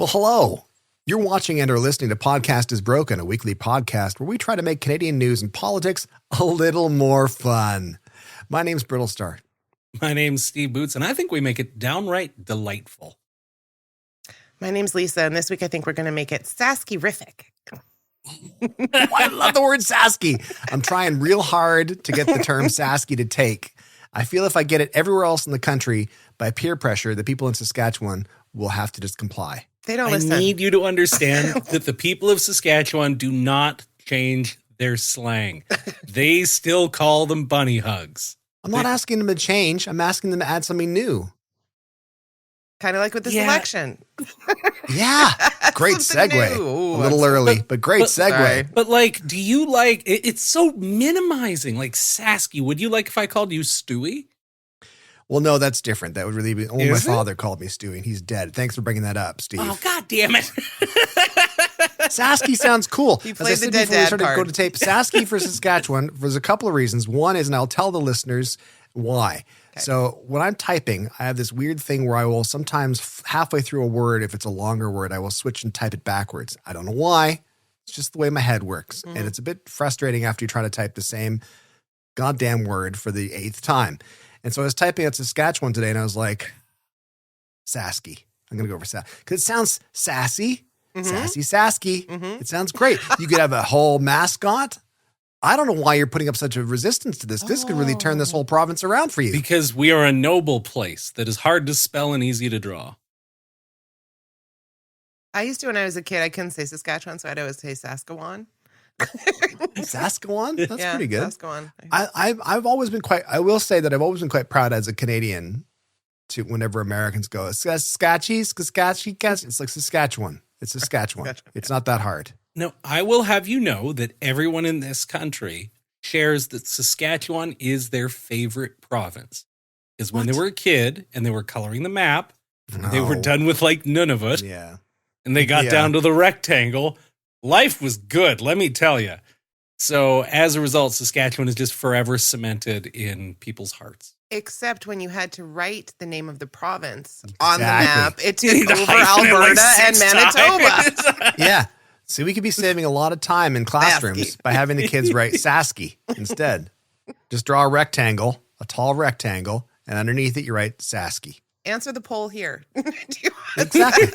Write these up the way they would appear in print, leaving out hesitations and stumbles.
Well, hello. You're watching and or listening to Podcast is Broken, a weekly podcast where we try to make Canadian news and politics a little more fun. My name's Brittlestar. My name's Steve Boots, and I think we make it downright delightful. My name's Lisa, and this week I think we're going to make it Sasky-rific. I love the word Sasky. I'm trying real hard to get the term Sasky to take. I feel if I get it everywhere else in the country by peer pressure, the people in Saskatchewan will have to just comply. They don't listen. I need you to understand that the people of Saskatchewan do not change their slang. They still call them bunny hugs. I'm not asking them to change. I'm asking them to add something new. Kind of like with this election. Yeah. Great segue. Ooh, a little early, but great segue. Sorry. But like, do you like, it's so minimizing, like Sasky. Would you like if I called you Stewie? Well, no, that's different. That would really be, my Is it? father called me Stewie and he's dead. Thanks for bringing that up, Steve. Oh, God damn it. Sasky sounds cool. He As played I said the dead before we dad started to go card. to tape, Sasky for Saskatchewan, there's a couple of reasons. One is, and I'll tell the listeners why. Okay. So when I'm typing, I have this weird thing where I will sometimes halfway through a word, if it's a longer word, I will switch and type it backwards. I don't know why. It's just the way my head works. Mm-hmm. And it's a bit frustrating after you try to type the same goddamn word for the 8th time. And so I was typing at Saskatchewan today and I was like, Sasky. I'm going to go for Sasky. Because it sounds sassy. Sassy Sasky. It sounds great. You could have a whole mascot. I don't know why you're putting up such a resistance to this. This could really turn this whole province around for you. Because we are a noble place that is hard to spell and easy to draw. I used to when I was a kid. I couldn't say Saskatchewan, so I'd always say Saskatchewan. Saskatchewan? That's yeah, pretty good. Saskatchewan. I've always been I will say that I've always been quite proud as a Canadian to whenever Americans go, Saskatchewan. It's like Saskatchewan. It's Saskatchewan. It's not that hard. No, I will have you know that everyone in this country shares that Saskatchewan is their favorite province. Because when they were a kid and they were coloring the map, they were No. done with like Nunavut, Yeah. and they got Yeah. down to the rectangle. Life was good, let me tell you. So as a result, Saskatchewan is just forever cemented in people's hearts. Except when you had to write the name of the province on the Exactly. map, it You took need to over hyphen it like Alberta and 6 Manitoba. times. Yeah. See, we could be saving a lot of time in classrooms Sasky. by having the kids write Sasky instead. Just draw a rectangle, a tall rectangle, and underneath it you write Sasky. Answer the poll here. Do you want Exactly.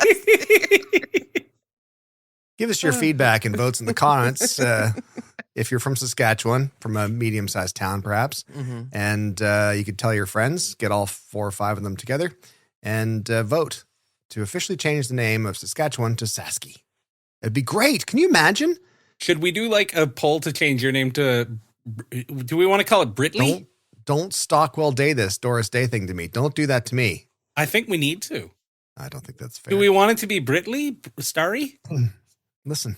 Give us your feedback and votes in the comments if you're from Saskatchewan, from a medium-sized town perhaps. And you could tell your friends, get all 4 or 5 of them together, and vote to officially change the name of Saskatchewan to Sasky. It'd be great. Can you imagine? Should we do like a poll to change your name to, do we want to call it Britley? Don't Stockwell Day this Doris Day thing to me. Don't do that to me. I think we need to. I don't think that's fair. Do we want it to be Britley? Starry? Listen?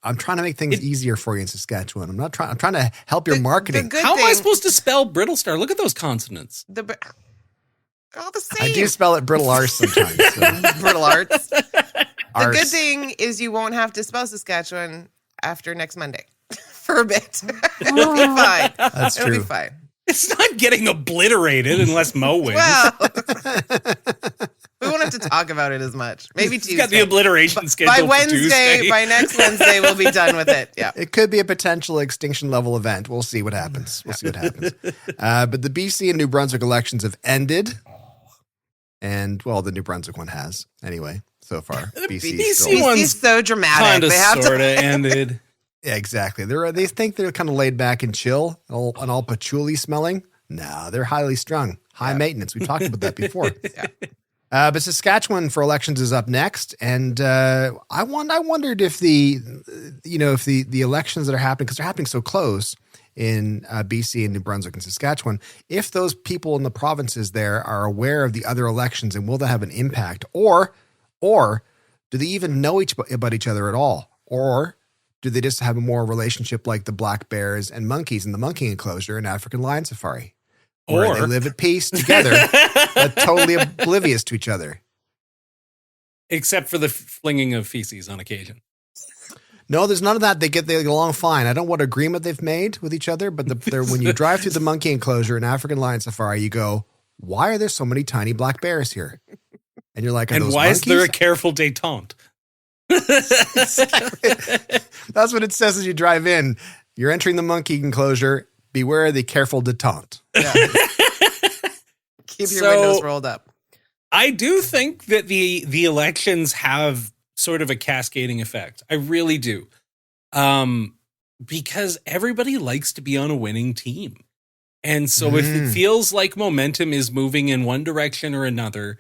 I'm trying to make things easier for you in Saskatchewan. I'm trying to help your marketing. The good How am I thing- supposed to spell Brittlestar? Look at those consonants. All the same. I do spell it brittle arse sometimes. So. Brittle arts. The Arse. good thing is you won't have to spell Saskatchewan after next Monday for a bit. It'll be fine. That's It'll be true. fine. It's not getting obliterated unless Mo wins. Well, we won't have to talk about it as much. Maybe He's Tuesday. got the obliteration schedule By for Wednesday, Tuesday. by next Wednesday, we'll be done with it. Yeah. It could be a potential extinction level event. We'll see what happens. But the BC and New Brunswick elections have ended. And, well, the New Brunswick one has, anyway, so far. BC BC still. one- He's so dramatic. Kind of, They have sort of to. ended. Yeah, exactly. They think they're kind of laid back and chill and all patchouli smelling. No, they're highly strung, high maintenance. We talked about that before. But Saskatchewan for elections is up next, and I wondered if the elections that are happening, because they're happening so close in BC and New Brunswick and Saskatchewan, if those people in the provinces there are aware of the other elections and will that have an impact, or do they even know about each other at all, or do they just have a more relationship like the black bears and monkeys in the monkey enclosure in African lion safari? Where they live at peace together, but totally oblivious to each other. Except for the flinging of feces on occasion. No, there's none of that. They get along fine. I don't know what agreement they've made with each other, but when you drive through the monkey enclosure in African lion safari, you go, why are there so many tiny black bears here? And you're like, are And those why is there a monkeys? careful détente? That's what it says as you drive in. You're entering the monkey enclosure. Beware of the careful détente. Yeah. Keep your So- windows rolled up. I do think that the elections have sort of a cascading effect. I really do. Because everybody likes to be on a winning team. And so if it feels like momentum is moving in one direction or another,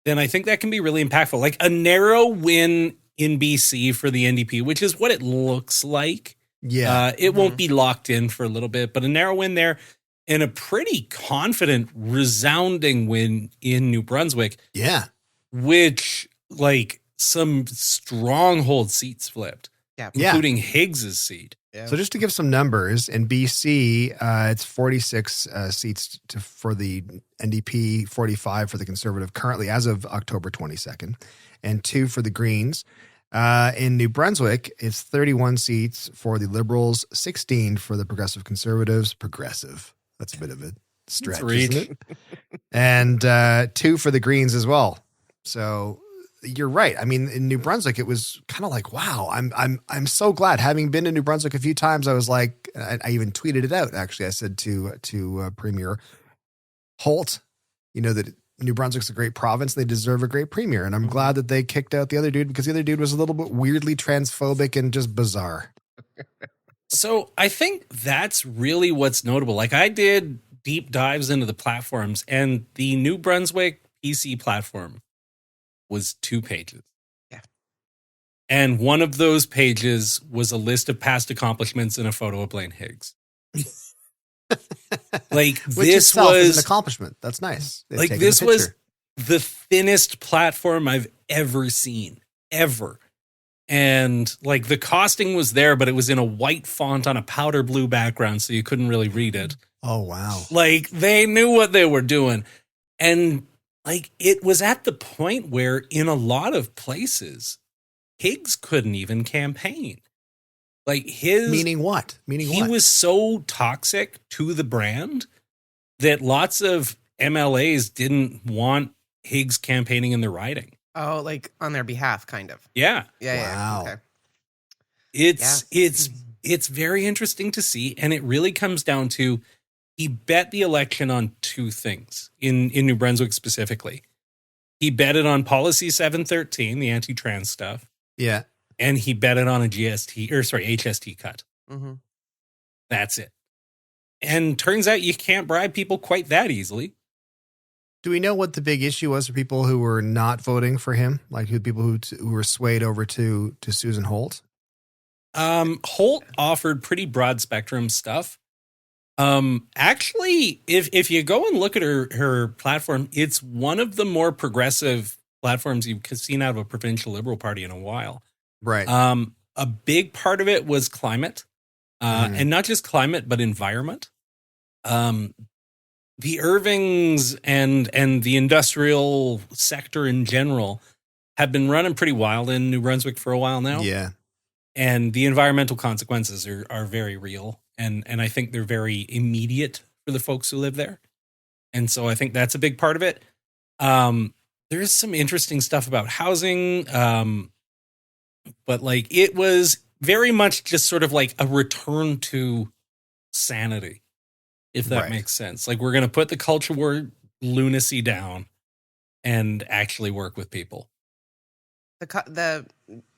then I think that can be really impactful. Like a narrow win in BC for the NDP, which is what it looks like. Yeah. It won't be locked in for a little bit, but a narrow win there and a pretty confident, resounding win in New Brunswick, Yeah. which like some stronghold seats flipped, Yeah. including Higgs's seat. Yeah. So just to give some numbers, in BC, it's 46 seats for the NDP, 45 for the Conservative currently as of October 22nd, and 2 for the Greens. In New Brunswick, it's 31 seats for the Liberals, 16 for the Progressive Conservatives. Progressive. That's a bit of a stretch, reach. isn't it? And 2 for the Greens as well. So you're right. I mean, in New Brunswick, it was kind of like, wow, I'm so glad. Having been to New Brunswick a few times, I was like, I even tweeted it out. Actually, I said to Premier Holt, that New Brunswick's a great province. They deserve a great premier, and I'm glad that they kicked out the other dude because the other dude was a little bit weirdly transphobic and just bizarre. So I think that's really what's notable. Like I did deep dives into the platforms, and the New Brunswick PC platform was 2 pages. Yeah. And one of those pages was a list of past accomplishments and a photo of Blaine Higgs. Like Which this itself is was an accomplishment. That's nice. They've like taken this a was picture. the thinnest platform I've ever seen, ever. And like the costing was there, but it was in a white font on a powder blue background, so you couldn't really read it. Oh, wow. Like they knew what they were doing. And like it was at the point where in a lot of places, Higgs couldn't even campaign. Like Meaning what? he was so toxic to the brand that lots of MLAs didn't want Higgs campaigning in their riding. Oh, like on their behalf, kind of. Yeah. Yeah. Wow. Yeah. Okay. It's very interesting to see. And it really comes down to he bet the election on 2 things in New Brunswick specifically. He bet it on Policy 713, the anti-trans stuff, Yeah. and he bet it on a HST cut. Mm-hmm. That's it. And turns out you can't bribe people quite that easily. Do we know what the big issue was for people who were not voting for him? Like people who were swayed over to Susan Holt? Holt offered pretty broad spectrum stuff. Actually, if you go and look at her platform, it's one of the more progressive platforms you've seen out of a provincial Liberal Party in a while. Right. A big part of it was climate, and not just climate, but environment. The Irvings and the industrial sector in general have been running pretty wild in New Brunswick for a while now. Yeah. And the environmental consequences are very real. And I think they're very immediate for the folks who live there. And so I think that's a big part of it. There's some interesting stuff about housing. But like it was very much just sort of like a return to sanity, if that Right. makes sense. Like we're going to put the culture war lunacy down and actually work with people. The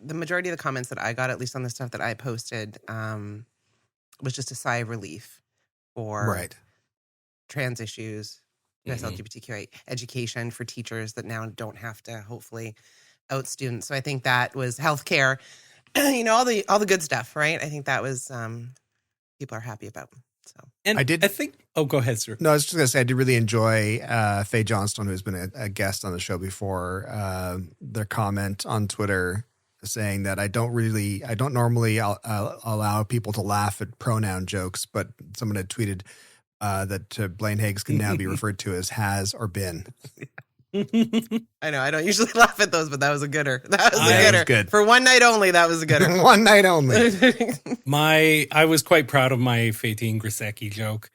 majority of the comments that I got, at least on the stuff that I posted, was just a sigh of relief for Right. trans issues, US Mhm. LGBTQI education for teachers that now don't have to hopefully out students. So I think that was healthcare, all the good stuff, right? I think that was people are happy about. So And I did- go ahead, sir. No, I was just going to say, I did really enjoy Faye Johnstone, who's been a guest on the show before, their comment on Twitter saying that I don't normally allow people to laugh at pronoun jokes, but someone had tweeted that Blaine Higgs can now be referred to as has or been. I know I don't usually laugh at those, but that was a gooder. That was a That gooder. was good. For one night only, that was a gooder. One night only. I was quite proud of my Faitine Grisecki joke.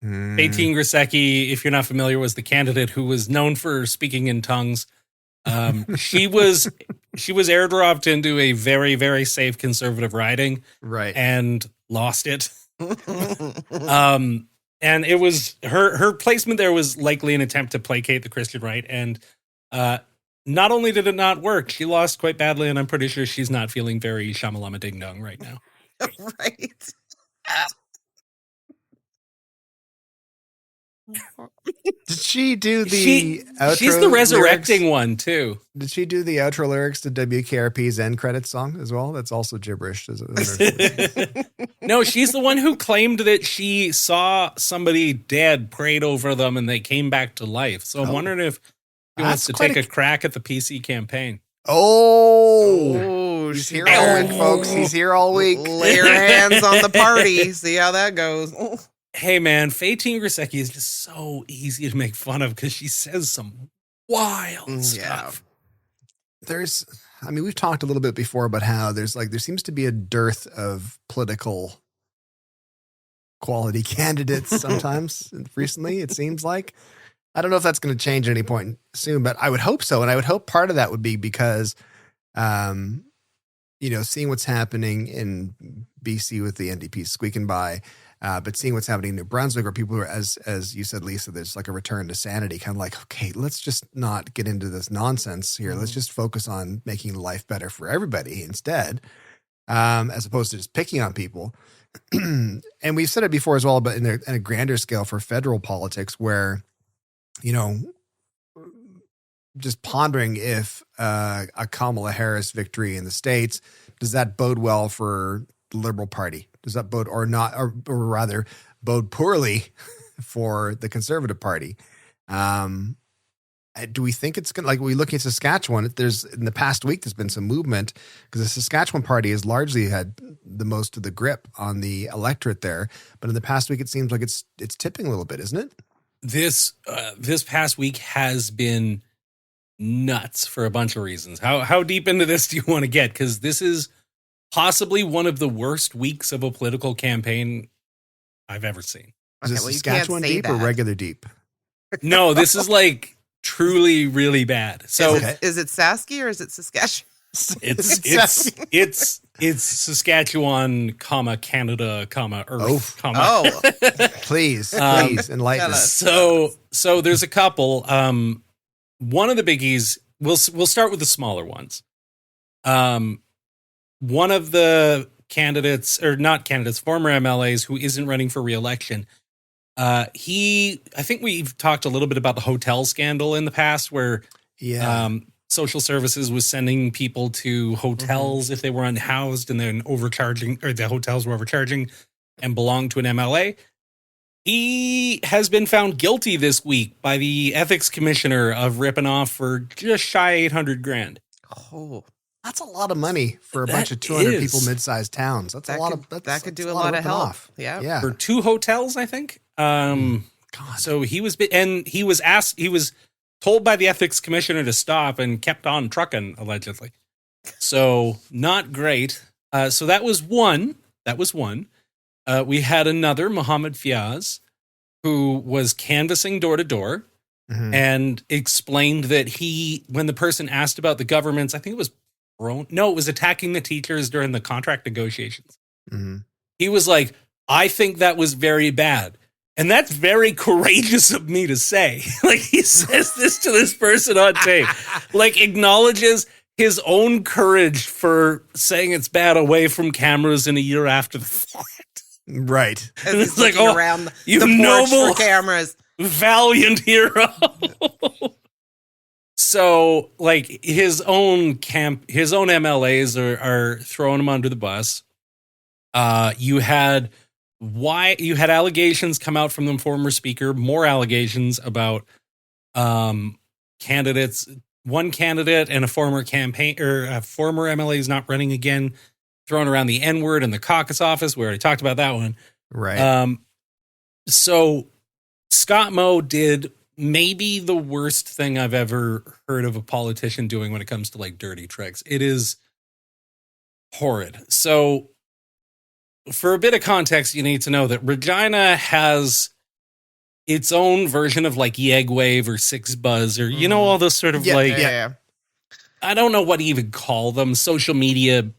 Bettine Grisecki, if you're not familiar, was the candidate who was known for speaking in tongues. She was airdropped into a very, very safe conservative riding, Right. and lost it. And it was her placement there was likely an attempt to placate the Christian right, and not only did it not work, she lost quite badly, and I'm pretty sure she's not feeling very shamalama ding dong right now. Right. Did she do the outro She's the resurrecting lyrics? one too. Did she do the outro lyrics to WKRP's end credits song as well? That's also gibberish. No, she's the one who claimed that she saw somebody dead, prayed over them, and they came back to life. So I'm wondering if he wants to take a crack at the PC campaign. Oh, he's here all week, folks. He's here all week. Lay your hands on the party. See how that goes. Hey, man, Bettine Grisecki is just so easy to make fun of because she says some wild stuff. We've talked a little bit before about how there seems to be a dearth of political quality candidates sometimes recently, it seems like. I don't know if that's going to change at any point soon, but I would hope so. And I would hope part of that would be because, seeing what's happening in BC with the NDP squeaking by, but seeing what's happening in New Brunswick, where people are, as you said, Lisa, there's like a return to sanity, kind of like, okay, let's just not get into this nonsense here. Let's just focus on making life better for everybody instead, as opposed to just picking on people. And we've said it before as well, but in a grander scale for federal politics, where, just pondering if a Kamala Harris victory in the States, does that bode well for the Liberal Party? Does that bode or not, or rather bode poorly for the Conservative Party? Do we think it's going to, like, we look at Saskatchewan, in the past week, there's been some movement because the Saskatchewan Party has largely had the most of the grip on the electorate there. But in the past week, it seems like it's tipping a little bit, isn't it? This past week has been nuts for a bunch of reasons. How deep into this do you want to get? Because this is possibly one of the worst weeks of a political campaign I've ever seen. Is it Saskatchewan deep or regular deep? No, this is like truly really bad. So is it Sasky or is it Saskatchewan? It's Saskatchewan, Canada, Earth, please enlighten us. So there's a couple. One of the biggies, we'll start with the smaller ones. One of the former MLAs who isn't running for re-election. I think we've talked a little bit about the hotel scandal in the past where, social services was sending people to hotels if they were unhoused and then overcharging, or the hotels were overcharging and belonged to an MLA. He has been found guilty this week by the ethics commissioner of ripping off for just shy $800,000. Oh, that's a lot of money for a bunch of 200 people, mid-sized towns. That's a lot of that could do a lot of help. Yeah, for 2 hotels, I think. God. So he was told by the ethics commissioner to stop and kept on trucking, allegedly. So not great. So that was one. We had another, Mohammed Fiaz, who was canvassing door to door and explained that when the person asked about the government's, I think it was attacking the teachers during the contract negotiations. He was like, I think that was very bad. And that's very courageous of me to say. Like, he says this to this person on tape, like acknowledges his own courage for saying it's bad away from cameras in a year after the fact. Right. And it's like, around you the noble, for cameras, valiant hero. So, like, his own MLAs are throwing him under the bus. You had allegations come out from the former speaker, more allegations about candidates, one candidate and a former former MLA is not running again, throwing around the N-word in the caucus office. We already talked about that one. Right. So Scott Moe did maybe the worst thing I've ever heard of a politician doing when it comes to like dirty tricks. It is horrid. So for a bit of context, you need to know that Regina has its own version of like Yeg Wave or Six Buzz or, all those sort of Yeah. I don't know what to even call them. Social media,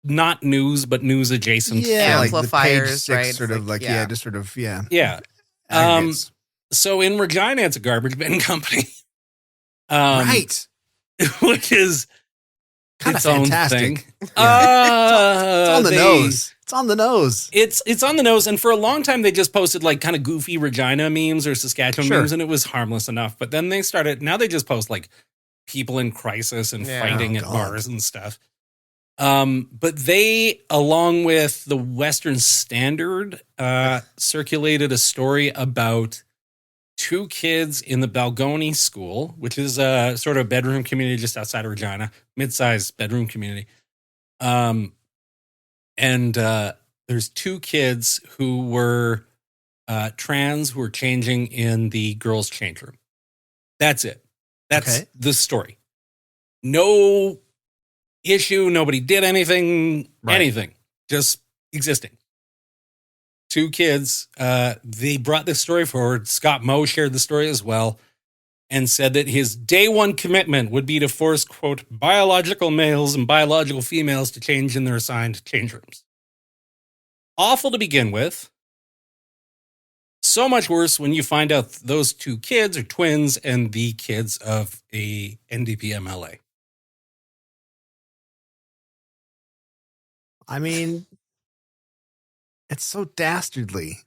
not news, but news adjacent. Yeah, like the Amplifiers, page 6 right? sort of just sort of, Yeah. aggregates. So in Regina, it's a garbage bin company. Right. Which is Kind of its own fantastic. thing. It's on the nose. It's on the nose. It's on the nose, and for a long time they just posted like kind of goofy Regina memes or Saskatchewan Sure. memes, and it was harmless enough. But then now they just post like people in crisis and fighting Oh, at God. bars and stuff. But they, along with the Western Standard, circulated a story about 2 kids in the Balgony School, which is a sort of bedroom community just outside of Regina, mid-sized bedroom community. And there's 2 kids who were trans who were changing in the girls' change room. That's it. That's Okay. the story. No issue. Nobody did anything. Right. Anything. Just existing. 2 kids. They brought this story forward. Scott Moe shared the story as well and said that his day one commitment would be to force, quote, biological males and biological females to change in their assigned change rooms. Awful to begin with. So much worse when you find out those 2 kids are twins and the kids of a NDP MLA. I mean, it's so dastardly.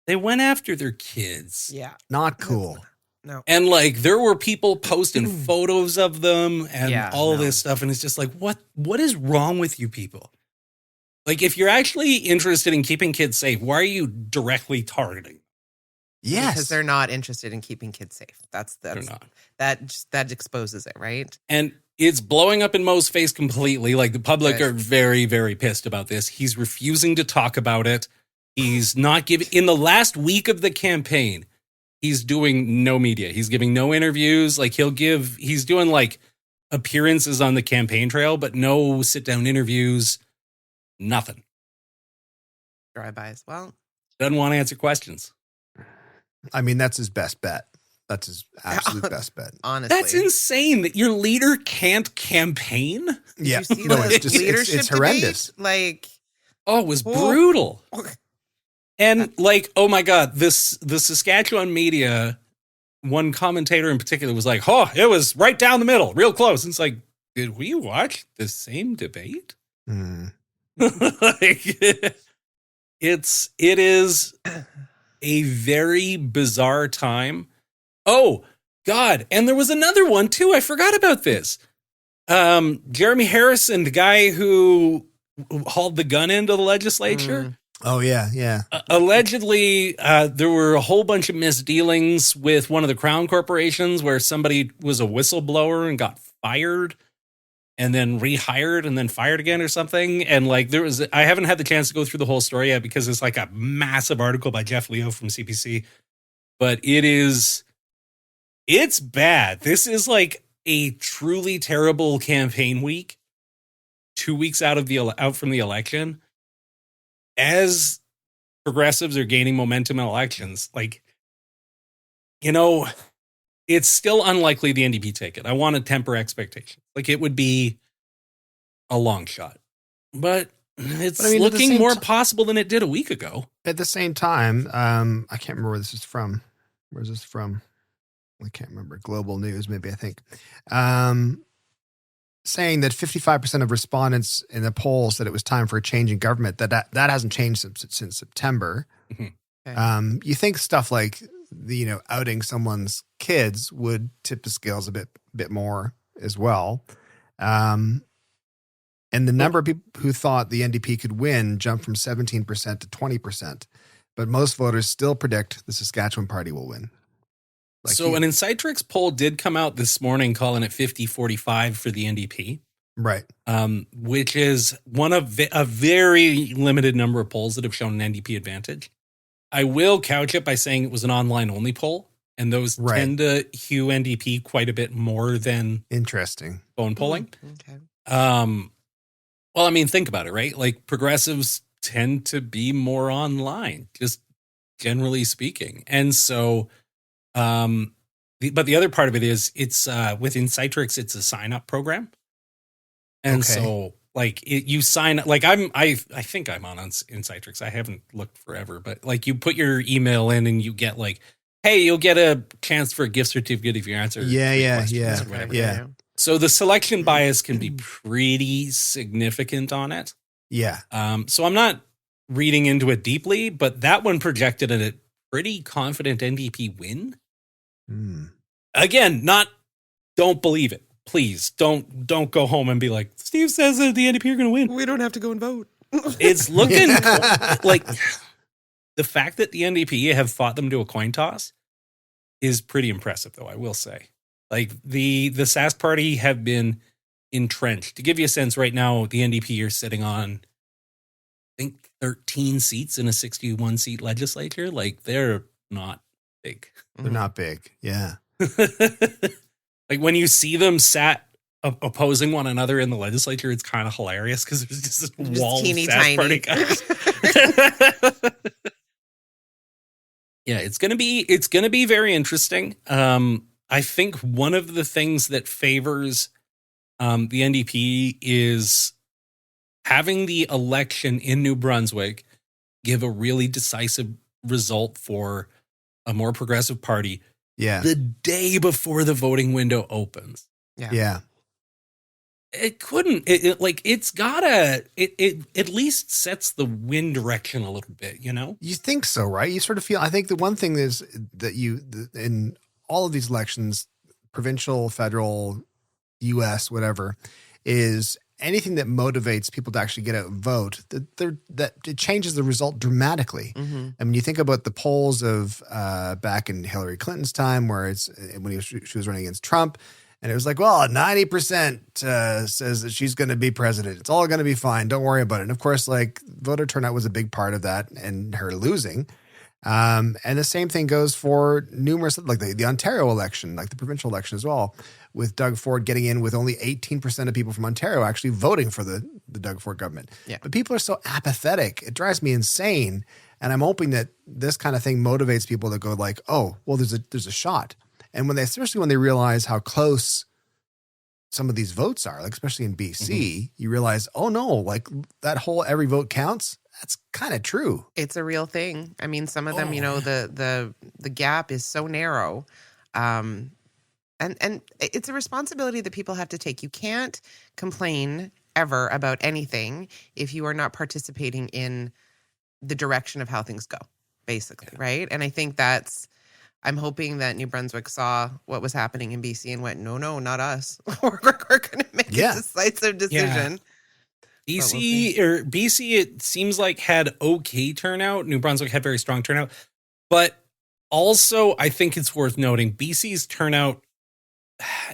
They went after their kids. Yeah. Not cool. No. And like there were people posting photos of them and Yeah, all no. this stuff. And it's just like, what is wrong with you people? Like if you're actually interested in keeping kids safe, why are you directly targeting? Yes. Because they're not interested in keeping kids safe. They're not. That exposes it, right? And it's blowing up in Mo's face completely. Like the public Right. are very, very pissed about this. He's refusing to talk about it. He's not giving, in the last week of the campaign, he's doing no media. He's giving no interviews. Like he's doing like appearances on the campaign trail, but no sit down interviews, nothing. Drive-bys. Well, Doesn't want to answer questions. I mean, that's his best bet. That's his absolute best bet. honestly. That's insane that your leader can't campaign. Did Yeah. you see No, the it's just, leadership it's horrendous. debate? Like, Oh, it was Whoa. brutal. And like, oh my God, the Saskatchewan media, one commentator in particular was like, oh, it was right down the middle, real close. And it's like, did we watch the same debate? Mm. Like, it is a very bizarre time. Oh God. And there was another one too. I forgot about this. Jeremy Harrison, the guy who hauled the gun into the legislature. Oh, yeah. Yeah. Allegedly, there were a whole bunch of misdealings with one of the Crown corporations where somebody was a whistleblower and got fired and then rehired and then fired again or something. And like I haven't had the chance to go through the whole story yet because it's like a massive article by Jeff Leo from CPC, but it's bad. This is like a truly terrible campaign week, 2 weeks out from the election. As progressives are gaining momentum in elections, like, it's still unlikely the NDP take it. I want to temper expectations. Like, it would be a long shot. But it's I mean, at the looking same more ti- possible than it did a week ago. At the same time, I can't remember where this is from. Where's this from? I can't remember. Global News, maybe, I think. Saying that 55% of respondents in the poll said it was time for a change in government. That hasn't changed since September. Mhm. Okay. You think stuff like outing someone's kids would tip the scales a bit more as well. And the number of people who thought the NDP could win jumped from 17% to 20%. But most voters still predict the Saskatchewan Party will win. Like So an Insightrix poll did come out this morning calling it 50-45 for the NDP. Right. Which is one of a very limited number of polls that have shown an NDP advantage. I will couch it by saying it was an online-only poll, and those Right. tend to hew NDP quite a bit more than Interesting. phone polling. Okay. Well, I mean, think about it, right? Like progressives tend to be more online. Just generally speaking. And so, but the other part of it is it's within Citrix, it's a sign up program. And so like you sign, like I think I'm on in Citrix. I haven't looked forever, but like you put your email in and you get like, hey, you'll get a chance for a gift certificate if you answer. Yeah. Or whatever. Yeah. So the selection bias can be pretty significant on it. Yeah. So I'm not reading into it deeply, but that one projected a pretty confident NDP win. Again, don't believe it. Please don't go home and be like, Steve says that the NDP are going to win. We don't have to go and vote. It's looking like the fact that the NDP have fought them to a coin toss is pretty impressive, though, I will say. Like the Sask party have been entrenched. To give you a sense, right now, the NDP are sitting on, I think, 13 seats in a 61 seat legislature. Like they're not big. They're not big. Yeah. Like when you see them sat opposing one another in the legislature, it's kind of hilarious because there's just this wall of Sask party guys. Yeah, it's gonna be very interesting. I think one of the things that favors the NDP is having the election in New Brunswick give a really decisive result for a more progressive party. Yeah. The day before the voting window opens. Yeah. It couldn't. It's gotta. It at least sets the wind direction a little bit. You know. You think so, right? You sort of feel. I think the one thing is that in all of these elections, provincial, federal, U.S., whatever, is anything that motivates people to actually get out and vote. That it changes the result dramatically. I mean, you think about the polls of back in Hillary Clinton's time, where when she was running against Trump. And it was like, well, 90% says that she's going to be president. It's all going to be fine. Don't worry about it. And of course, like voter turnout was a big part of that and her losing. And the same thing goes for numerous, like the Ontario election, like the provincial election as well, with Doug Ford getting in with only 18% of people from Ontario actually voting for the Doug Ford government. Yeah. But people are so apathetic. It drives me insane. And I'm hoping that this kind of thing motivates people to go like, oh, well, there's a shot. And especially when they realize how close some of these votes are, like especially in BC, you realize, oh no, like that whole every vote counts. That's kind of true. It's a real thing. I mean, some of them, the gap is so narrow, and it's a responsibility that people have to take. You can't complain ever about anything if you are not participating in the direction of how things go, basically, right? And I think I'm hoping that New Brunswick saw what was happening in BC and went, no, not us. We're going to make a decisive decision. Yeah. BC, it seems like had okay turnout. New Brunswick had very strong turnout. But also, I think it's worth noting, BC's turnout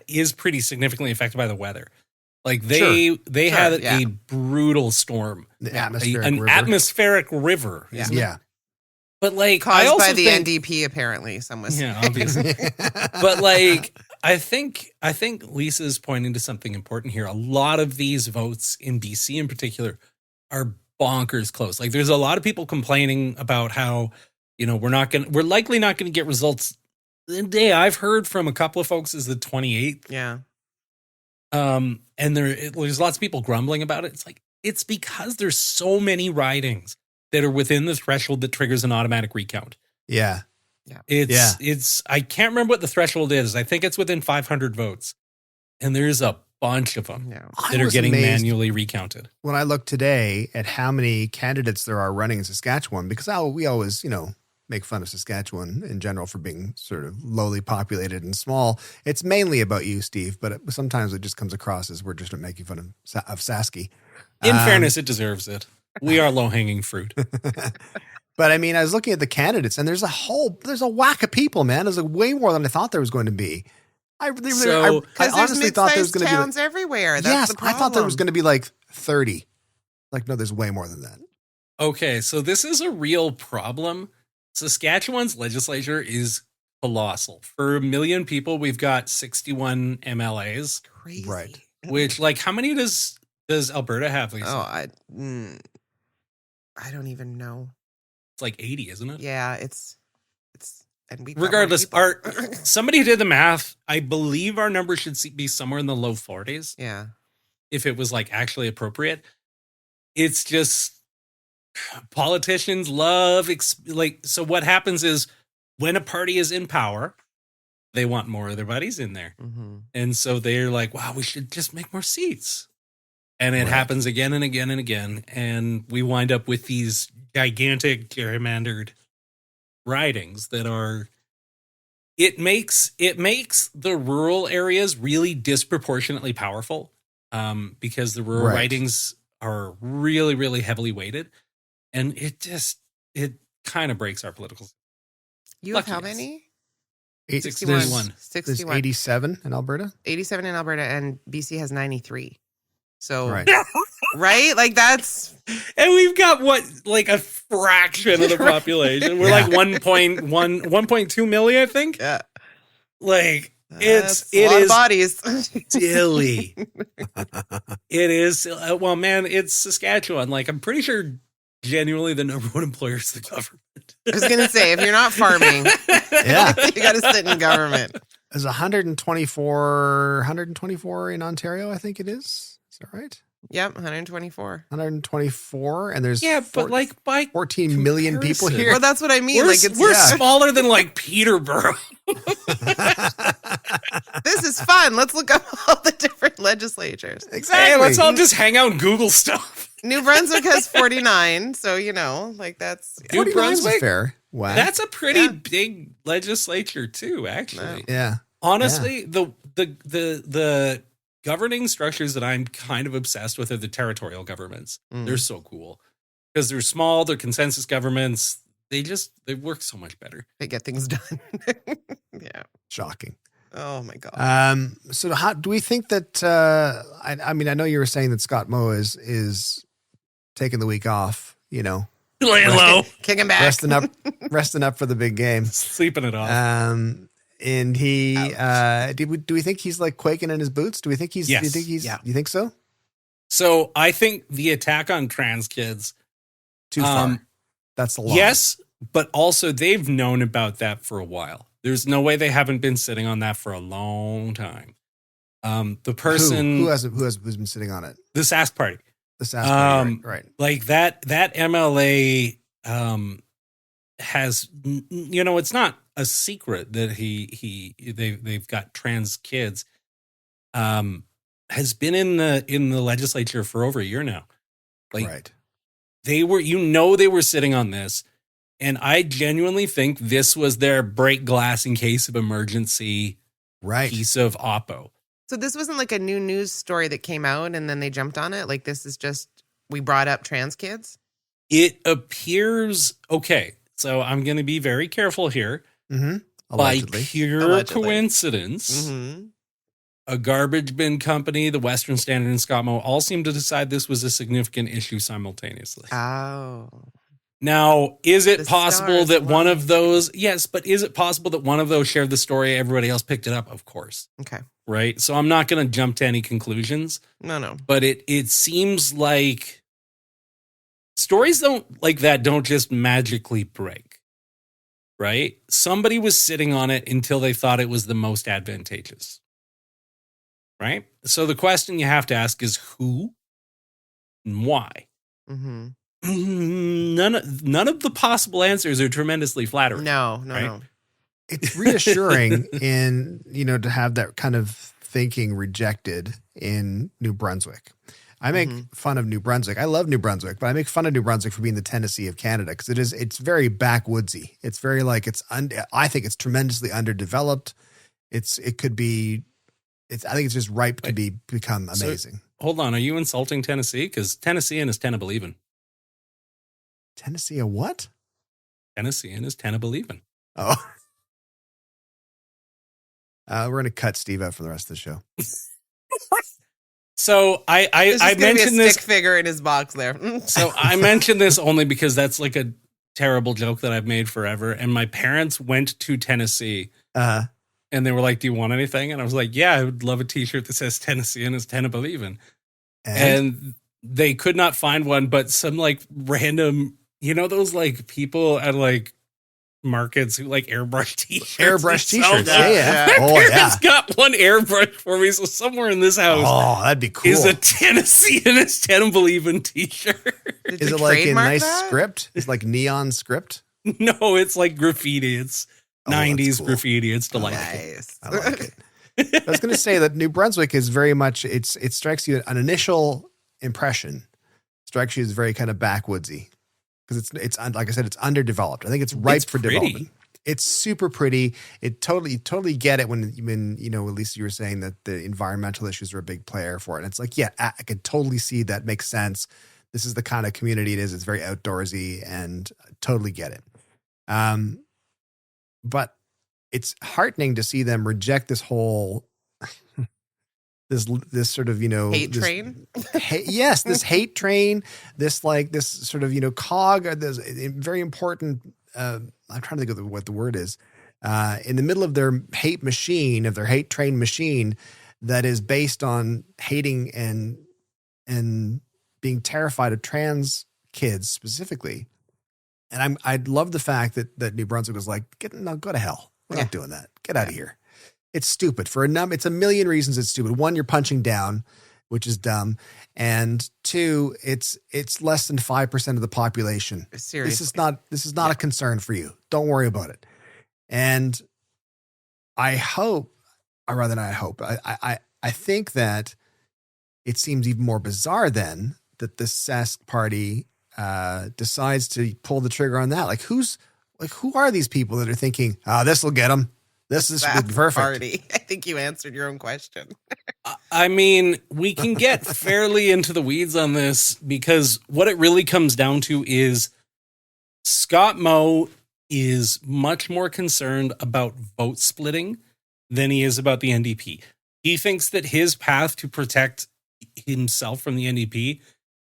is pretty significantly affected by the weather. Like they had a brutal storm. Atmospheric river. Yeah. But like caused by the NDP, apparently, some was obviously. But like I think Lisa's pointing to something important here. A lot of these votes in BC in particular are bonkers close. Like there's a lot of people complaining about how, we're likely not gonna get results. The day I've heard from a couple of folks is the 28th. Yeah. And there's lots of people grumbling about it. It's like it's because there's so many ridings that are within the threshold that triggers an automatic recount. Yeah. It's I can't remember what the threshold is. I think it's within 500 votes. And there's a bunch of them that are getting manually recounted. When I look today at how many candidates there are running in Saskatchewan, because we always, make fun of Saskatchewan in general for being sort of lowly populated and small. It's mainly about you, Steve, but sometimes it just comes across as we're just making fun of Sasky. In fairness, it deserves it. We are low-hanging fruit. But I mean, I was looking at the candidates, and there's a whack of people, man. There's way more than I thought there was going to be. I honestly thought there was going to be towns everywhere. That's the problem. I thought there was going to be like 30. Like, no, there's way more than that. Okay, so this is a real problem. Saskatchewan's legislature is colossal. For 1 million people, we've got 61 MLAs. Crazy, right? Which, like, how many does Alberta have, Lisa? Oh, I don't even know. It's like 80, isn't it? Yeah, it's and we Regardless, somebody did the math. I believe our number should be somewhere in the low 40s. yeah. If it was like actually appropriate. It's just politicians love so what happens is when a party is in power, they want more of their buddies in there. Mm-hmm. And so they're like, wow, we should just make more seats. And it happens again and again and again. And we wind up with these gigantic gerrymandered ridings that are, it makes the rural areas really disproportionately powerful because the rural ridings are really, really heavily weighted. And it kind of breaks our political. You have how many? 61. 61. There's 87 in Alberta. 87 in Alberta, and BC has 93. So, Right. right? Like that's. And we've got like a fraction of the population. We're like 1.2 million, I think. Yeah. Like That's it a lot is of bodies. silly. It is. Well, man, it's Saskatchewan. Like I'm pretty sure genuinely the number one employer is the government. I was going to say, if you're not farming, Yeah. you got to sit in government. There's 124 in Ontario, I think it is. Is that right? Yep, 124. 124, and there's But like by 14 million people comparison. here. Well, that's what I mean. we're We're smaller than like Peterborough. this is fun. Let's look up all the different legislatures. Exactly. Hey, let's all just hang out and Google stuff. New Brunswick has 49, so like that's New 49 is Brunswick? fair. Wow. That's a pretty big legislature too, actually. yeah. Honestly, the governing structures that I'm kind of obsessed with are the territorial governments. They're so cool because they're small, they're consensus governments. They work so much better. they get things done. Yeah. Shocking. Oh my god. So how do we think that? I mean, I know you were saying that Scott Moe is taking the week off. Laying low, Kick him back. resting up for the big game. sleeping it off. And he do we think he's like quaking in his boots? Do we think he's? Yes. Do you think he's? Yeah. You think so? So I think the attack on trans kids. Too far. That's the law. Yes, but also they've known about that for a while. There's no way they haven't been sitting on that for a long time. The person who has been sitting on it? the Sask party. The Sask party, right? Like that MLA has, it's not a secret that they've got trans kids. Has been in the legislature for over a year now. Like Right. they were sitting on this, and I genuinely think this was their break glass in case of emergency Right. piece of oppo. So this wasn't like a new news story that came out and then they jumped on it. Like this is just we brought up trans kids. It appears okay. So I'm going to be very careful here. Mm-hmm. By Allegedly. pure Allegedly. coincidence, Mm-hmm. a garbage bin company, the Western Standard, and Scott Moe all seemed to decide this was a significant issue simultaneously. Oh. Now, is it The possible stars that one align. of those, yes, but is it possible that one of those shared the story, everybody else picked it up? Of course. Okay. Right? So I'm not going to jump to any conclusions, No. but it seems like stories don't just magically break. Right? Somebody was sitting on it until they thought it was the most advantageous. Right? So the question you have to ask is who and why? Mm-hmm. None of the possible answers are tremendously flattering. No. Right? It's reassuring to have that kind of thinking rejected in New Brunswick. I make fun of New Brunswick. I love New Brunswick, but I make fun of New Brunswick for being the Tennessee of Canada because it's very backwoodsy. It's very I think it's tremendously underdeveloped. I think it's just ripe to become amazing. Hold on, are you insulting Tennessee? Because Tennessean is tenna believin'. Tennessee a what? Tennessean is tenna believin'. Oh. We're going to cut Steve out for the rest of the show. So I mentioned be a this. stick figure in his box there. So I mentioned this only because that's like a terrible joke that I've made forever. And my parents went to Tennessee and they were like, "Do you want anything?" And I was like, "Yeah, I would love a T-shirt that says Tennessee and is tenna believin'." And they could not find one, but some like random You know those like people at like markets who like airbrush t-shirts? Airbrush They sell t-shirts. them? Yeah. My Oh, yeah. parents got one airbrush for me, so somewhere in this house Oh, that'd be cool. is a Tennessee and a Ten Believe t-shirt. Did Is you it like in trademark nice that? script? It's like neon script? No, it's like graffiti. It's Oh, that's 90s cool. graffiti. It's delightful. Nice. I like it. I was going to say that New Brunswick is very much, it strikes you, an initial impression strikes you as very kind of backwoodsy because it's like I said, it's underdeveloped. I think it's ripe for pretty. development. It's super pretty. It totally get it when, you know, at least you were saying that the environmental issues are a big player for it. And it's like, yeah, I could totally see that makes sense. This is the kind of community it is. It's very outdoorsy and totally get it. But it's heartening to see them reject this whole, this sort of, you know, Hate this, train? yes, this hate train, this like this sort of, you know, cog, or this very important, I'm trying to think of what the word is, in the middle of their hate machine, of their hate train machine that is based on hating and being terrified of trans kids specifically. And I'd love the fact that New Brunswick was like, go to hell. We're not doing that. Get out of here. It's stupid it's a million reasons it's stupid. One, you're punching down, which is dumb. And two, it's less than 5% of the population. Seriously. This is not a concern for you. Don't worry about it. And I think that it seems even more bizarre then that the Sask party decides to pull the trigger on that. Like who are these people that are thinking, this will get them. This would be perfect. Party. I think you answered your own question. I mean, we can get fairly into the weeds on this because what it really comes down to is Scott Moe is much more concerned about vote splitting than he is about the NDP. He thinks that his path to protect himself from the NDP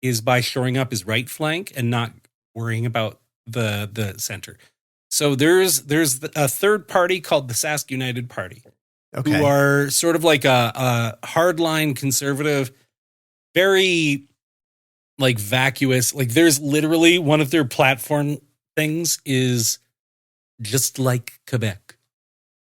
is by shoring up his right flank and not worrying about the center. So there's a third party called the Sask United Party, who are sort of like a hardline conservative, very like vacuous. Like there's literally one of their platform things is just like Quebec,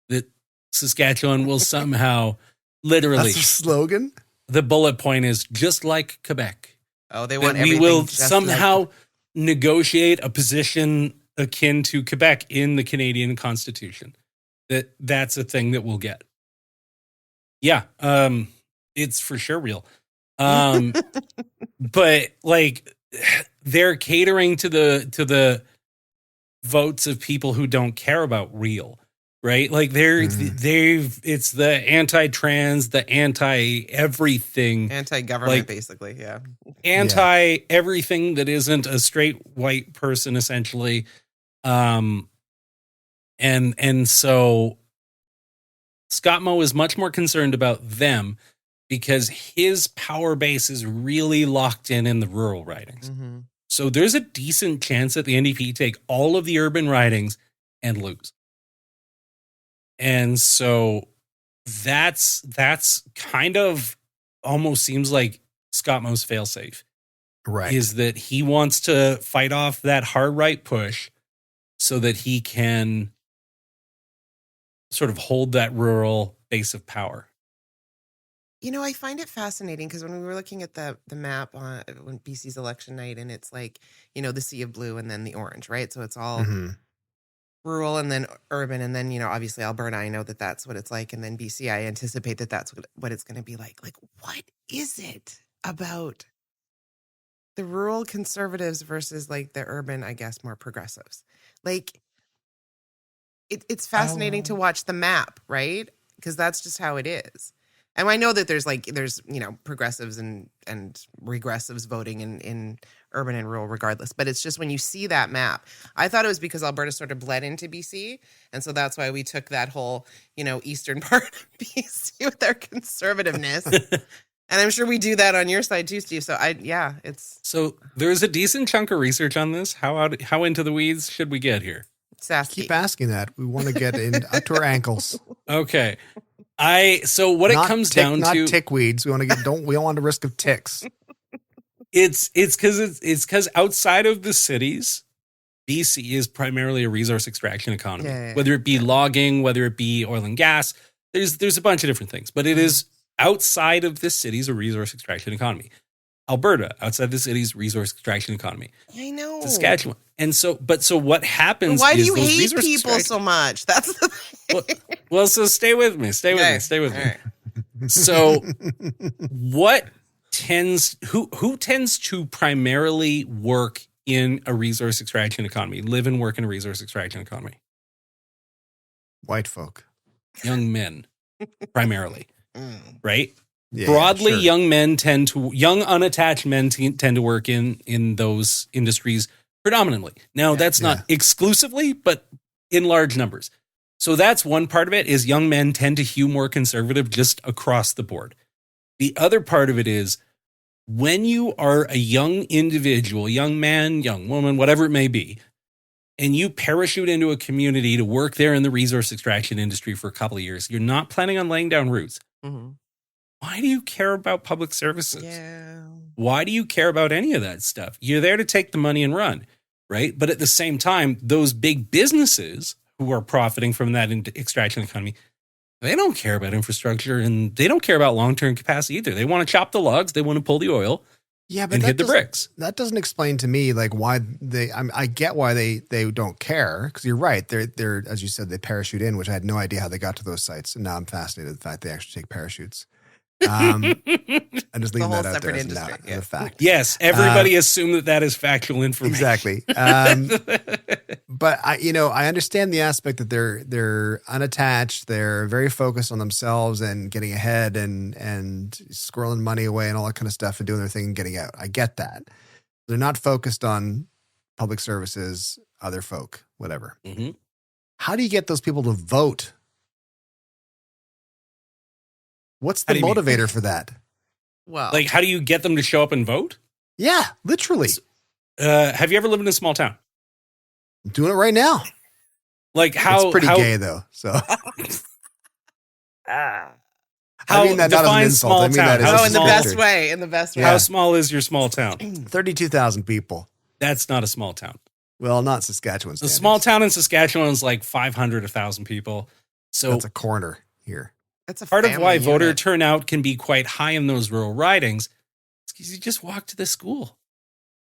that Saskatchewan will somehow literally. That's their slogan. The bullet point is just like Quebec. Oh, they want we everything will just somehow like- negotiate a position akin to Quebec in the Canadian Constitution. That's a thing that we'll get. Yeah, it's for sure real. But like they're catering to the votes of people who don't care about real, right? Like it's the anti-trans, the anti-everything, anti-government, like, basically, yeah. Anti-everything that isn't a straight white person, essentially. And so Scott Moe is much more concerned about them because his power base is really locked in the rural ridings. Mm-hmm. So there's a decent chance that the NDP take all of the urban ridings and lose. And so that's kind of almost seems like Scott Moe's failsafe. Right. Is that he wants to fight off that hard right push so that he can sort of hold that rural base of power. You know, I find it fascinating because when we were looking at the map on when BC's election night, and it's like, you know, the sea of blue and then the orange, right? So it's all rural and then urban. And then, you know, obviously Alberta, I know that that's what it's like. And then BC, I anticipate that that's what it's going to be like. Like, what is it about the rural conservatives versus like the urban, I guess, more progressives? Like, it's fascinating to watch the map, right? Because that's just how it is. And I know that there's you know, progressives and regressives voting in urban and rural regardless. But it's just when you see that map, I thought it was because Alberta sort of bled into BC. And so that's why we took that whole, you know, eastern part of BC with their conservativeness. And I'm sure we do that on your side too, Steve. So So there's a decent chunk of research on this. How into the weeds should we get here? Sasky. Keep asking that. We want to get up to our ankles. Okay. So what it comes down to, not tick weeds. We want to we don't want the risk of ticks. It's because outside of the cities, BC is primarily a resource extraction economy, Yeah. whether it be logging, whether it be oil and gas. There's a bunch of different things, but it is outside of this city's a resource extraction economy. Alberta, outside the city's resource extraction economy. I know. Saskatchewan. And so what happens Why do is you those hate resource people so much? That's the thing. well, so stay with me. Stay with me. All right. So who tends to primarily work in a resource extraction economy, live and work in a resource extraction economy? White folk. Young men, primarily, right? Yeah, Broadly, sure. young unattached men tend to work in those industries predominantly. Now, that's not exclusively, but in large numbers. So that's one part of it, is young men tend to hew more conservative just across the board. The other part of it is, when you are a young individual, young man, young woman, whatever it may be, and you parachute into a community to work there in the resource extraction industry for a couple of years, you're not planning on laying down roots. Mm-hmm. Why do you care about public services? Yeah. Why do you care about any of that stuff? You're there to take the money and run, right? But at the same time, those big businesses who are profiting from that extraction economy, they don't care about infrastructure, and they don't care about long-term capacity either. They want to chop the logs, they want to pull the oil, but and hit the bricks. That doesn't explain to me like why I get why they don't care, because you're right. They're as you said, they parachute in, which I had no idea how they got to those sites, and now I'm fascinated with the fact they actually take parachutes. I'm just leaving that out there as a fact. Yes, everybody assume that is factual information. Exactly. But I understand the aspect that they're unattached, they're very focused on themselves and getting ahead and squirreling money away and all that kind of stuff and doing their thing and getting out. I get that. They're not focused on public services, other folk, whatever. Mm-hmm. How do you get those people to vote? What's the motivator for that? Well, like, how do you get them to show up and vote? Yeah, literally. Have you ever lived in a small town? I'm doing it right now. Like, how? It's pretty gay though. So. How I mean that not as an insult. I mean that as in the best way. In the best way. How small is your small town? 32,000 people. That's not a small town. Well, not Saskatchewan. The small town in Saskatchewan is like 500, 1,000 people. So that's a corner here. It's a part of why unit. voter turnout can be quite high in those rural ridings is because you just walk to the school.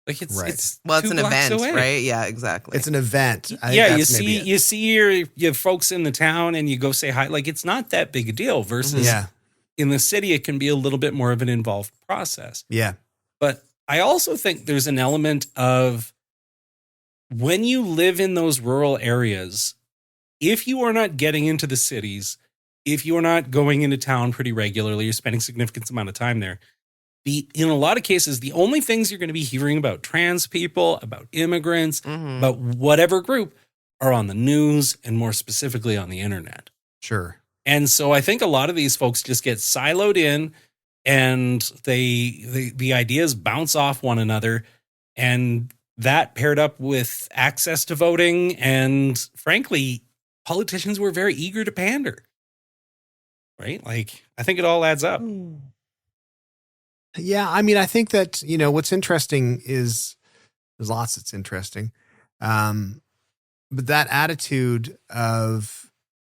Like it's it's an event, away. Right? Yeah, exactly. It's an event. You see your folks in the town and you go say hi. Like, it's not that big a deal versus in the city, it can be a little bit more of an involved process. Yeah. But I also think there's an element of, when you live in those rural areas, if you are not getting into the cities, if you are not going into town pretty regularly, you're spending a significant amount of time there, in a lot of cases, the only things you're going to be hearing about trans people, about immigrants, about whatever group, are on the news and more specifically on the internet. Sure. And so I think a lot of these folks just get siloed in, and the ideas bounce off one another, and that paired up with access to voting, and frankly, politicians were very eager to pander. Right? Like, I think it all adds up. Yeah, I mean, I think that, what's interesting is, there's lots that's interesting. But that attitude of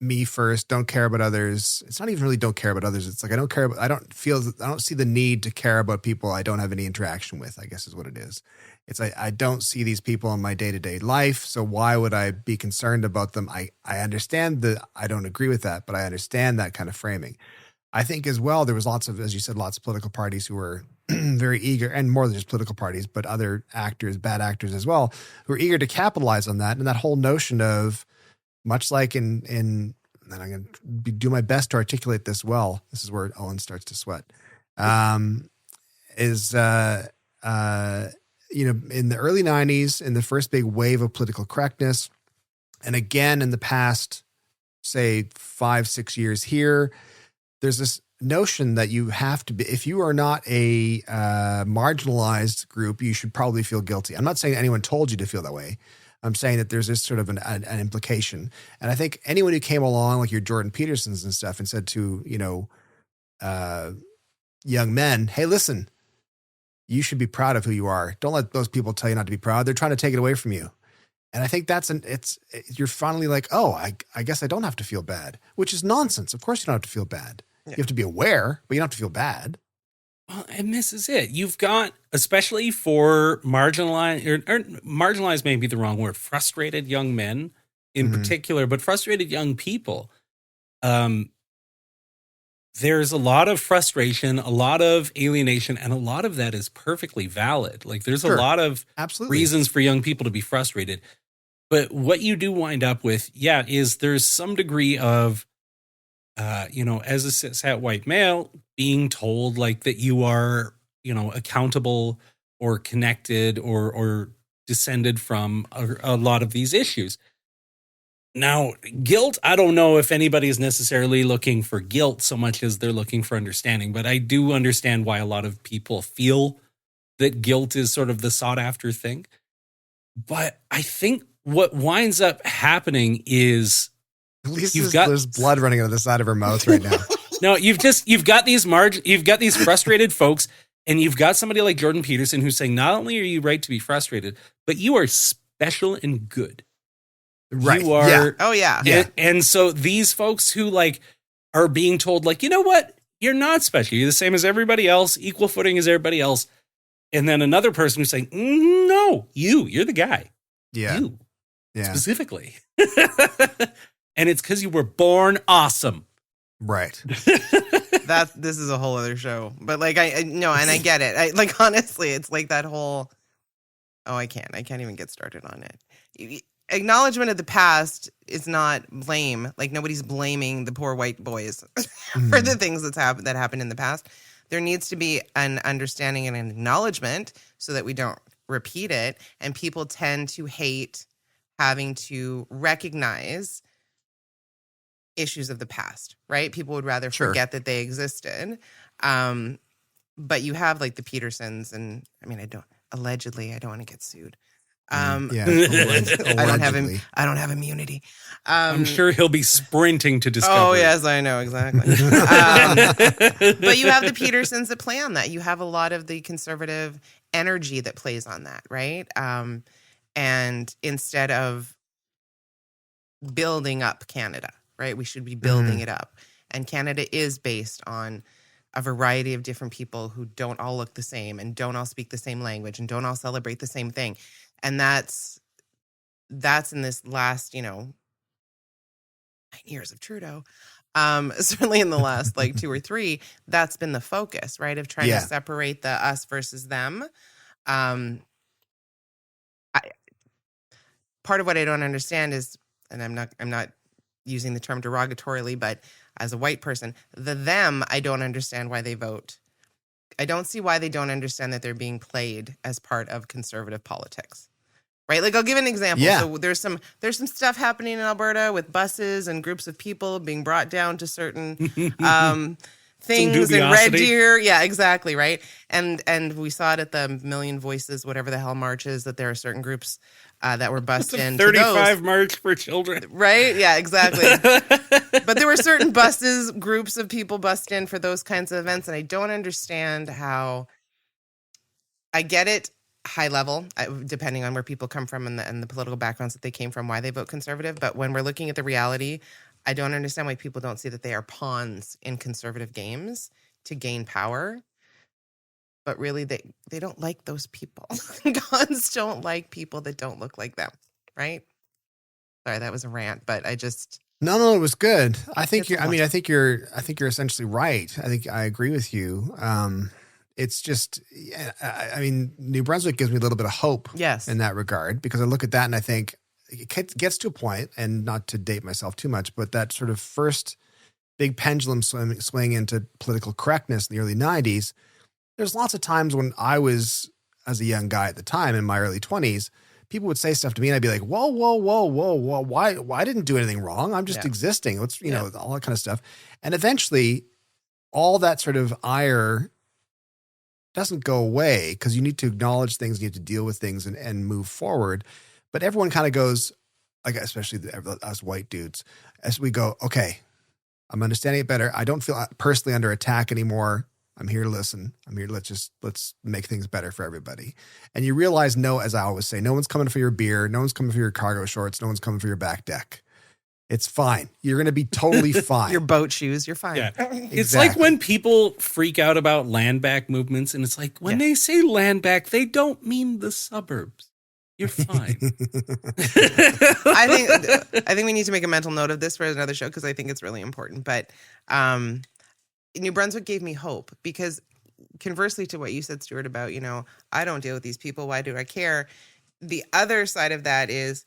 me first, don't care about others. It's not even really don't care about others. It's like, I don't see the need to care about people I don't have any interaction with, I guess is what it is. It's like, I don't see these people in my day-to-day life, so why would I be concerned about them? I understand that I don't agree with that, but I understand that kind of framing. I think as well, there was lots of political parties who were very eager, and more than just political parties, but other actors, bad actors as well, who were eager to capitalize on that. And that whole notion of, much like in and I'm going to do my best to articulate this well. This is where Owen starts to sweat. In the early 90s, in the first big wave of political correctness, and again in the past, say 5-6 years here, there's this notion that you have to be, if you are not a marginalized group, you should probably feel guilty. I'm not saying anyone told you to feel that way. I'm saying that there's this sort of an implication. And I think anyone who came along, like your Jordan Petersons and stuff, and said to, young men, hey, listen, you should be proud of who you are. Don't let those people tell you not to be proud. They're trying to take it away from you. And I think you're finally like, oh, I guess I don't have to feel bad, which is nonsense. Of course you don't have to feel bad. Yeah. You have to be aware, but you don't have to feel bad. Well, and this is it. You've got, especially for marginalized, or marginalized may be the wrong word, frustrated young men in particular, but frustrated young people. There's a lot of frustration, a lot of alienation, and a lot of that is perfectly valid. Like there's a lot of reasons for young people to be frustrated. But what you do wind up with, is there's some degree of, as a cishet white male, being told like that you are, accountable or connected or descended from a lot of these issues. Now, guilt, I don't know if anybody is necessarily looking for guilt so much as they're looking for understanding, but I do understand why a lot of people feel that guilt is sort of the sought after thing. But I think what winds up happening is there's blood running out of the side of her mouth right now. No, you've got these frustrated folks, and you've got somebody like Jordan Peterson who's saying not only are you right to be frustrated, but you are special and good. Right. You are. Yeah. Oh yeah. And so these folks who like are being told like, you know what? You're not special. You're the same as everybody else, equal footing as everybody else. And then another person who's saying, no, you're the guy. Yeah. You. Yeah. Specifically. And it's because you were born awesome. Right. This is a whole other show. But like I no, and I get it. Like honestly, it's like that whole I can't even get started on it. Acknowledgement of the past is not blame. Like nobody's blaming the poor white boys for the things that happened in the past. There needs to be an understanding and an acknowledgement so that we don't repeat it. And people tend to hate having to recognize issues of the past, right? People would rather forget that they existed. But you have like the Petersons, and I mean, I don't want to get sued. Allegedly. I don't have immunity. I'm sure he'll be sprinting to discovery. Oh yes, I know exactly. But you have the Petersons that play on that. You have a lot of the conservative energy that plays on that, right? And instead of building up Canada, right, we should be building it up. And Canada is based on a variety of different people who don't all look the same and don't all speak the same language and don't all celebrate the same thing. And that's in this last, 9 years of Trudeau. Certainly in the last like 2 or 3, that's been the focus, right? Of trying to separate the us versus them. Part of what I don't understand is, and I'm not using the term derogatorily, but as a white person, the them, I don't understand why they vote. I don't see why they don't understand that they're being played as part of conservative politics. Right? Like I'll give an example. Yeah. So there's some stuff happening in Alberta with buses and groups of people being brought down to certain things in Red Deer. Yeah, exactly, right? And we saw it at the Million Voices, whatever the hell marches, that there are certain groups that were bussed in. 35 march for children. Right? Yeah, exactly. But there were certain groups of people bussed in for those kinds of events, and I don't understand how. I get it. High level, depending on where people come from and the political backgrounds that they came from, why they vote conservative. But when we're looking at the reality, I don't understand why people don't see that they are pawns in conservative games to gain power. But really, they don't like those people. Gods don't like people that don't look like them, right? Sorry, that was a rant, but I just... No, it was good. I think you're essentially right. I think I agree with you. It's just, New Brunswick gives me a little bit of hope in that regard, because I look at that and I think it gets to a point, and not to date myself too much, but that sort of first big pendulum swing into political correctness in the early 90s, there's lots of times when I was, as a young guy at the time in my early 20s, people would say stuff to me and I'd be like, whoa, why I didn't do anything wrong. I'm just existing. All that kind of stuff. And eventually all that sort of ire doesn't go away, because you need to acknowledge things, you need to deal with things and move forward. But everyone kind of goes, like, especially us white dudes, as we go, okay, I'm understanding it better. I don't feel personally under attack anymore. I'm here to listen. I'm here. Let's make things better for everybody. And you realize, no, as I always say, no one's coming for your beer. No one's coming for your cargo shorts. No one's coming for your back deck. It's fine. You're going to be totally fine. Your boat shoes, you're fine. Yeah. It's like when people freak out about land back movements, and it's like when they say land back, they don't mean the suburbs. You're fine. I think we need to make a mental note of this for another show because I think it's really important. But New Brunswick gave me hope because conversely to what you said, Stuart, about, I don't deal with these people. Why do I care? The other side of that is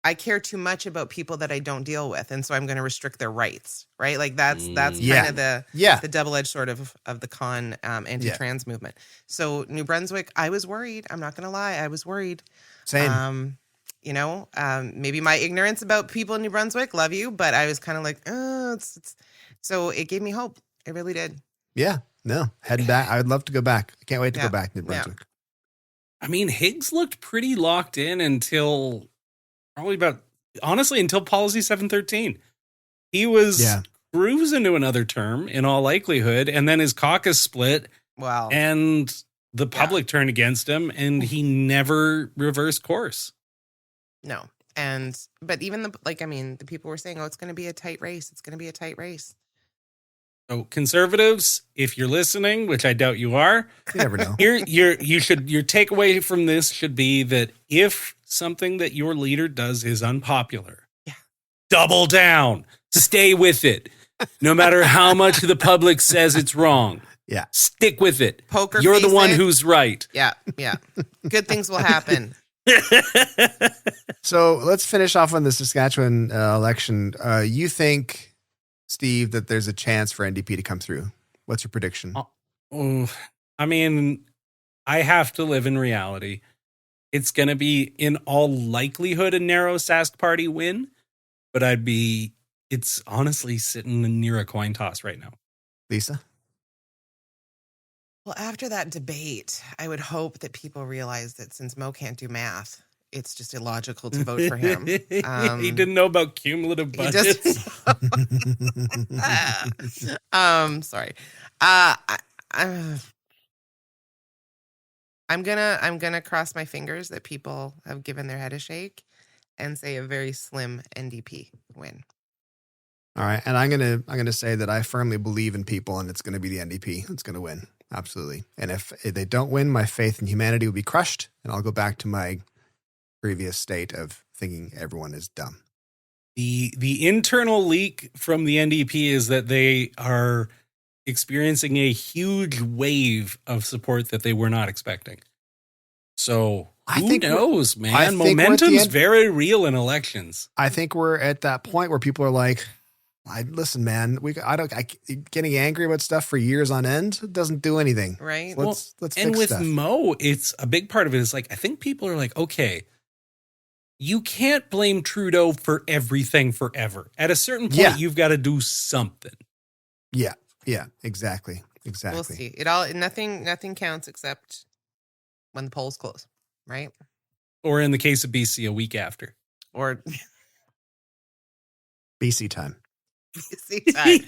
I care too much about people that I don't deal with. And so I'm going to restrict their rights, right? Like that's kind of the double-edged sword of the con anti-trans movement. So New Brunswick, I was worried. I'm not going to lie. I was worried. Same. Maybe my ignorance about people in New Brunswick, love you, but I was kind of like, it's so it gave me hope. It really did. Yeah. No, heading back. I would love to go back. I can't wait to go back to New Brunswick. Yeah. I mean, Higgs looked pretty locked in until until policy 713. He was cruising to another term in all likelihood. And then his caucus split. Wow. And the public turned against him and he never reversed course. No. But even the people were saying, it's going to be a tight race. It's going to be a tight race. So conservatives, if you're listening, which I doubt you are, you never know. Your takeaway from this should be that if something that your leader does is unpopular, double down, stay with it. No matter how much the public says it's wrong. Yeah. Stick with it. You're the one who's right. Yeah. Yeah. Good things will happen. So let's finish off on the Saskatchewan election. You think, Steve, that there's a chance for NDP to come through? What's your prediction? I mean, I have to live in reality. It's going to be, in all likelihood, a narrow Sask Party win, but it's honestly sitting near a coin toss right now. Lisa? Well, after that debate, I would hope that people realize that since Mo can't do math, it's just illogical to vote for him. He didn't know about cumulative budgets. Sorry. I'm gonna cross my fingers that people have given their head a shake and say a very slim NDP win. All right, and I'm gonna say that I firmly believe in people, and it's gonna be the NDP that's gonna win. Absolutely. And if they don't win, my faith in humanity will be crushed, and I'll go back to my previous state of thinking everyone is dumb. The internal leak from the NDP is that they are experiencing a huge wave of support that they were not expecting. So who knows, man? Momentum's very real in elections. I think we're at that point where people are like, listen, man, getting angry about stuff for years on end doesn't do anything. Right. So let's fix and with stuff. Mo, it's a big part of it is like, I think people are like, okay, you can't blame Trudeau for everything forever. At a certain point, you've got to do something. Yeah. Yeah, exactly. We'll see. Nothing counts except when the polls close, right? Or in the case of BC, a week after. Or BC time. BC time.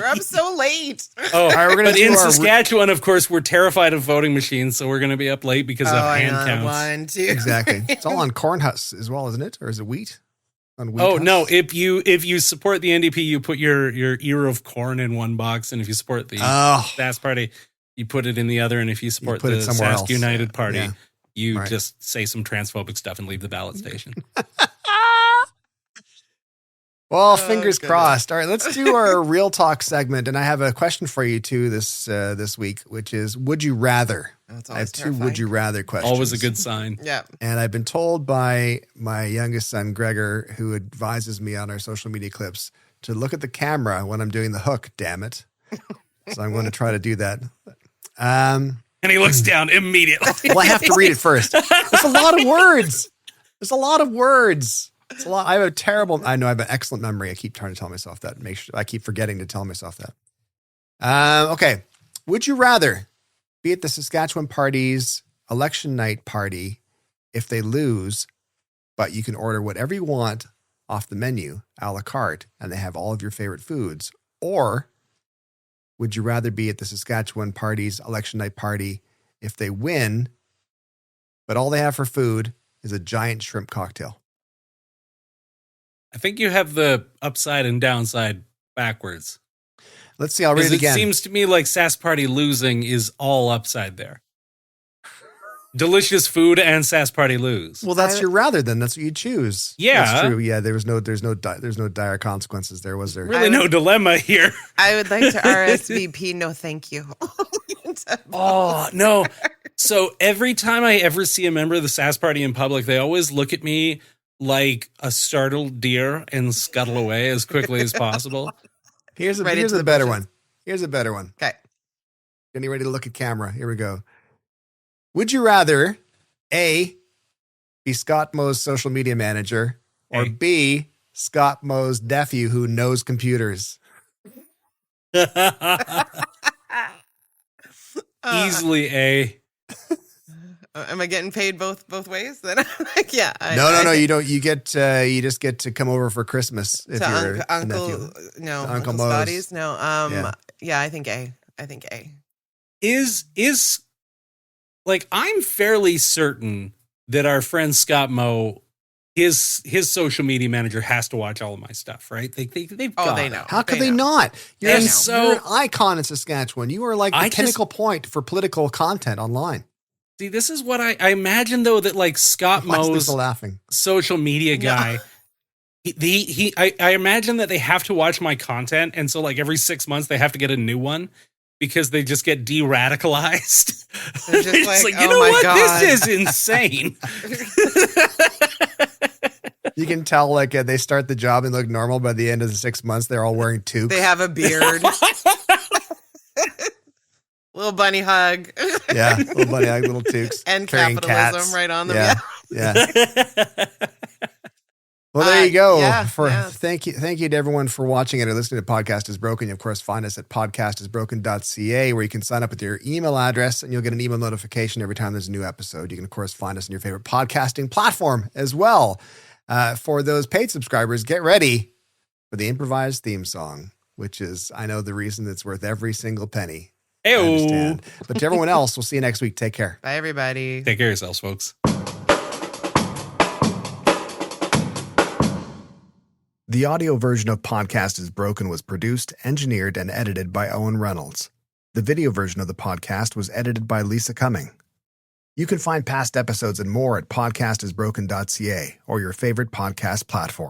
We're up so late. Oh, but in Saskatchewan, of course, we're terrified of voting machines, so we're going to be up late because of hand counts. 1, 2. Exactly. It's all on corn husks as well, isn't it? Or is it wheat? On wheat husks? No. If you support the NDP, you put your ear of corn in one box, and if you support the Sask Party, you put it in the other, and if you support the Sask United Party, you just say some transphobic stuff and leave the ballot station. Well, fingers crossed. All right, let's do our real talk segment, and I have a question for you too this week, which is: would you rather? I have two would you rather questions. Always a good sign. Yeah. And I've been told by my youngest son Gregor, who advises me on our social media clips, to look at the camera when I'm doing the hook. Damn it! So I'm going to try to do that. And he looks down immediately. Well, I have to read it first. There's a lot of words. It's a lot. I have an excellent memory. I keep trying to tell myself that. I keep forgetting to tell myself that. Okay. Would you rather be at the Saskatchewan Party's election night party if they lose, but you can order whatever you want off the menu, a la carte, and they have all of your favorite foods? Or would you rather be at the Saskatchewan party's election night party if they win, but all they have for food is a giant shrimp cocktail? I think you have the upside and downside backwards. Let's see. I'll read it again. It seems to me like Sask Party losing is all upside there. Delicious food and Sask Party lose. Well, that's your rather then. That's what you choose. Yeah. That's true. Yeah, there's no dire consequences there, was there? Really no dilemma here. I would like to RSVP. No, thank you. Oh, no. So every time I ever see a member of the Sask Party in public, they always look at me like a startled deer and scuttle away as quickly as possible. Here's a better one. Here's a better one. Okay. Getting ready to look at camera. Here we go. Would you rather A, be Scott Moe's social media manager, or B, Scott Moe's nephew who knows computers? Easily A. Am I getting paid both ways? Then yeah. No. You don't. You just get to come over for Christmas if you're Uncle Moe's. Scotty's. No. Yeah. I think A. Is like, I'm fairly certain that our friend Scott Moe, his social media manager has to watch all of my stuff, right? They've got they it. know. How could they not? You're And you're an icon in Saskatchewan. You are like the pinnacle point for political content online. See, this is what I imagine, though, that like Scott Moe's social media guy, I imagine that they have to watch my content. And so like every 6 months they have to get a new one because they just get de-radicalized. They're just like, you know what? God. This is insane. You can tell like they start the job and look normal. By the end of the 6 months, they're all wearing toques. They have a beard. Little bunny hug. Yeah, little bunny hug, little toques. And capitalism cats. Right on them. Yeah. Well, there you go. Thank you to everyone for watching it or listening to Podcast is Broken. You, of course, find us at podcastisbroken.ca, where you can sign up with your email address and you'll get an email notification every time there's a new episode. You can, of course, find us on your favorite podcasting platform as well. For those paid subscribers, get ready for the improvised theme song, which is, I know, the reason it's worth every single penny. I understand. But to everyone else, we'll see you next week. Take care. Bye, everybody. Take care of yourselves, folks. The audio version of Podcast is Broken was produced, engineered, and edited by Owen Reynolds. The video version of the podcast was edited by Lisa Cumming. You can find past episodes and more at podcastisbroken.ca or your favorite podcast platform.